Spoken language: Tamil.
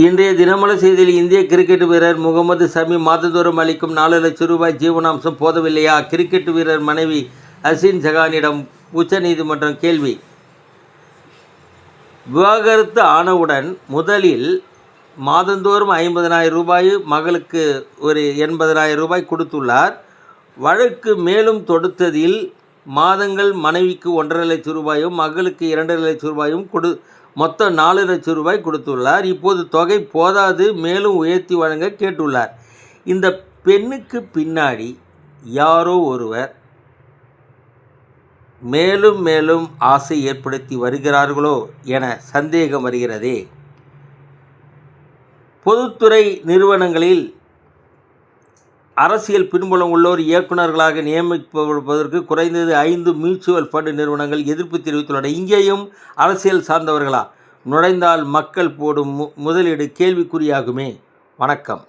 இன்றைய தினமலர் செய்தியில் இந்திய கிரிக்கெட் வீரர் முகமது ஷமி மாதந்தோறும் அளிக்கும் 4 லட்சம் ரூபாய் ஜீவனாம்சம் போதவில்லையா? கிரிக்கெட் வீரர் மனைவி ஹசின் ஜஹானிடம் உச்சநீதிமன்றம் கேள்வி. விவாகரத்து ஆனவுடன் முதலில் மாதந்தோறும் 50,000 ரூபாய், மகளுக்கு ஒரு 80,000 ரூபாய் கொடுத்துள்ளார். வழக்கு மேலும் தொடுத்ததில் மாதங்கள் மனைவிக்கு 1.5 லட்சம் ரூபாயும் மகளுக்கு 2.5 லட்சம் ரூபாயும் மொத்தம் 4 லட்சம் ரூபாய் கொடுத்துள்ளார். இப்போது தொகை போதாது, மேலும் உயர்த்தி வழங்க கேட்டுள்ளார். இந்த பெண்ணுக்கு பின்னாடி யாரோ ஒருவர் மேலும் மேலும் ஆசை ஏற்படுத்தி வருகிறார்களோ என சந்தேகம் வருகிறதே. பொதுத்துறை நிறுவனங்களில் அரசியல் பின்புலம் உள்ளோர் இயக்குநர்களாக நியமிப்பதற்கு குறைந்தது 5 மியூச்சுவல் ஃபண்ட் நிறுவனங்கள் எதிர்ப்பு தெரிவித்துள்ளன. இங்கேயும் அரசியல் சார்ந்தவர்களா நுழைந்தால் மக்கள் போடும் முதலீடு கேள்விக்குறியாகுமே. வணக்கம்.